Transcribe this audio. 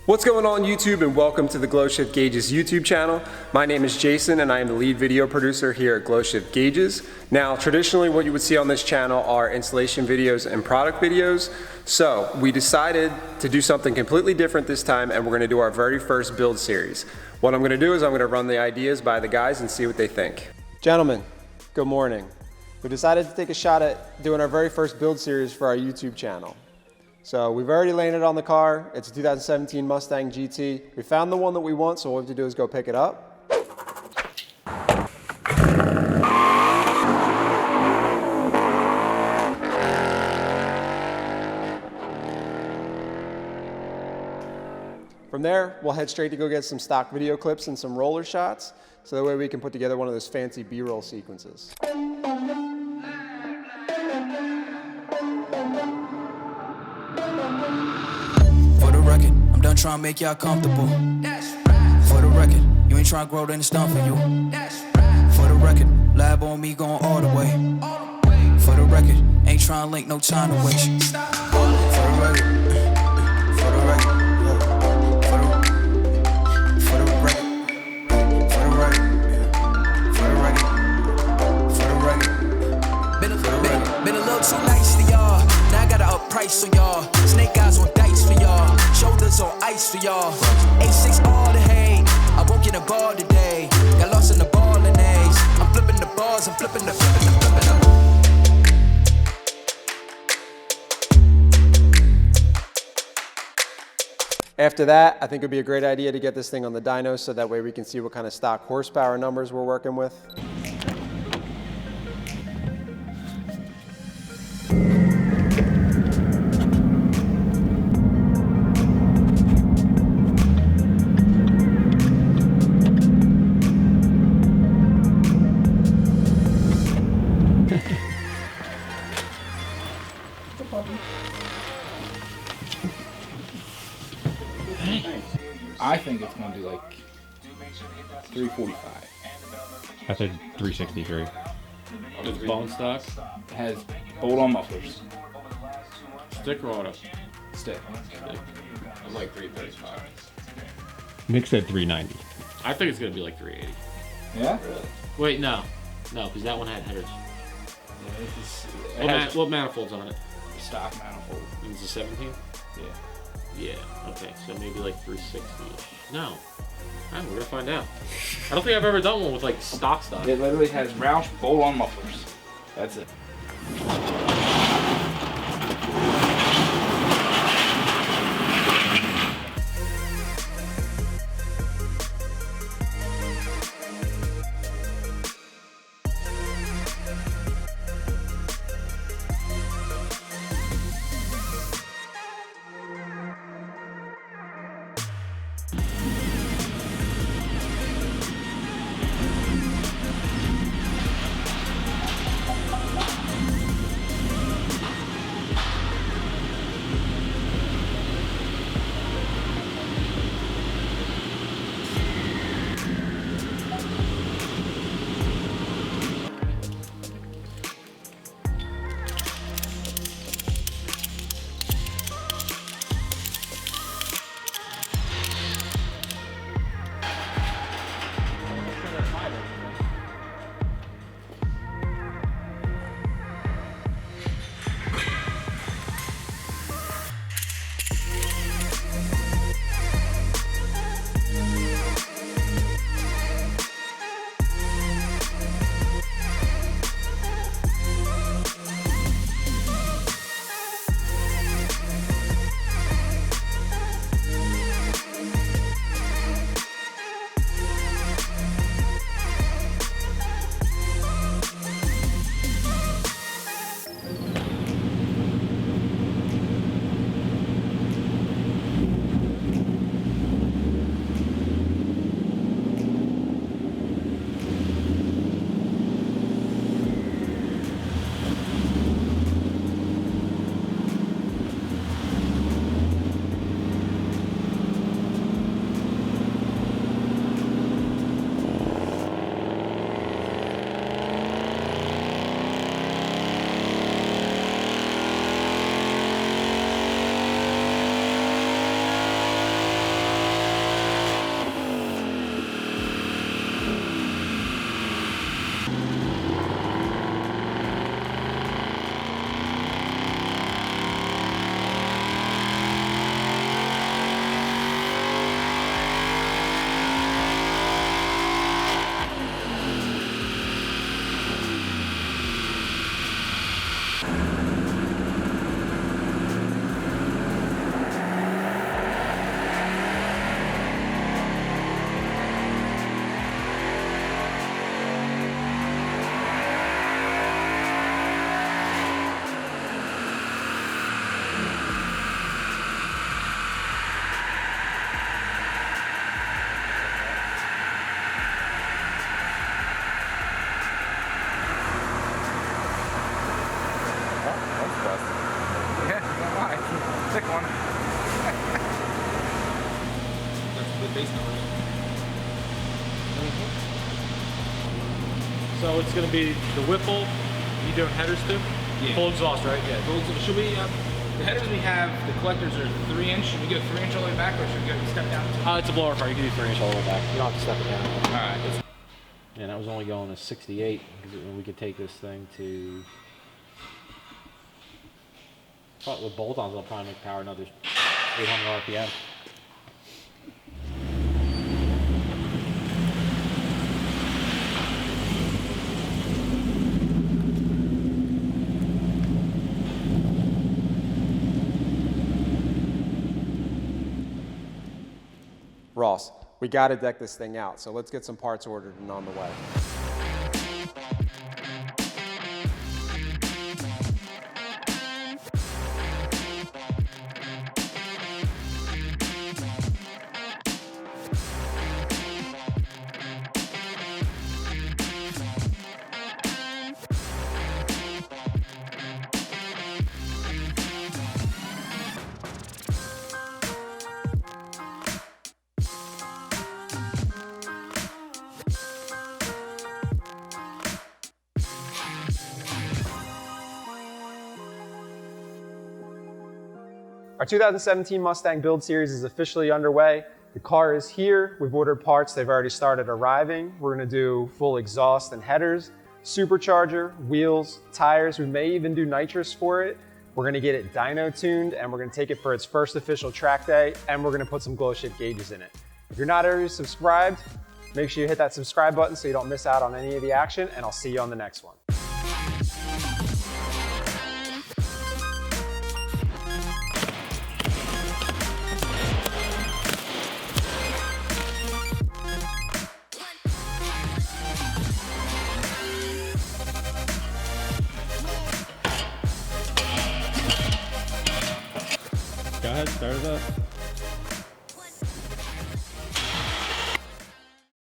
What's going on YouTube, and welcome to the GlowShift Gauges YouTube channel. My name is Jason and I am the lead video producer here at GlowShift Gauges. Now traditionally what you would see on this channel are installation videos and product videos. So we decided to do something completely different this time, and we're going to do our very first build series. What I'm going to do is I'm going to run the ideas by the guys and see what they think. Gentlemen, good morning. We decided to take a shot at doing our very first build series for our YouTube channel. So we've already landed on the car. It's a 2017 Mustang GT. We found the one that we want, so all we have to do is go pick it up. From there, we'll head straight to go get some stock video clips and some roller shots, so that way we can put together one of those fancy B-roll sequences. Trying to make y'all comfortable. For the record, you ain't trying to grow, then it's done for you. For the record, lab on me going all the way. For the record, ain't trying to link, no time to waste. For the record, for the record, for the record, for the record, for the record. Been a little too nice to y'all. Now I gotta up price on y'all. Snake eyes on dice for y'all. Shoulders on ice for y'all. A6 all the hate. I won't get a ball today. Got lost in the ball and A's. I'm flipping the bars, I'm flipping the. After that, I think it would be a great idea to get this thing on the dyno, so that way we can see what kind of stock horsepower numbers we're working with. I think it's going to do like 345. I said 363. It's bone stock. It has bolt-on mufflers. Stick or auto? Stick. I'm like 335. Nick said 390. I think it's gonna be like 380. Yeah? Wait, no, because that one had headers. Yeah, What manifold's on it? stock manifold. It's a 17. Yeah. Yeah. Okay, so maybe like 360. No. We're gonna find out. I don't think I've ever done one with like stock stuff. It literally has Roush bolt-on mufflers. That's it. thick one. That's the base number. So it's going to be the Whipple. You doing headers too? Yeah. Full exhaust, right? Yeah. Should we, the headers we have, the collectors are 3 inch. Should we go 3 inch all the way back, or should we go step down? It's a blower car. You can do 3 inch all the way back. You don't have to step it down. Alright. And that was only going to 68. Because we could take this thing to. With bolt-ons, it'll probably make power another 800 RPM. Ross, we gotta deck this thing out, so let's get some parts ordered and on the way. Our 2017 Mustang build series is officially underway. The car is here. We've ordered parts. They've already started arriving. We're gonna do full exhaust and headers, supercharger, wheels, tires. We may even do nitrous for it. We're gonna get it dyno tuned, and we're gonna take it for its first official track day, and we're gonna put some GlowShift gauges in it. If you're not already subscribed, make sure you hit that subscribe button so you don't miss out on any of the action, and I'll see you on the next one. Go ahead, start it up.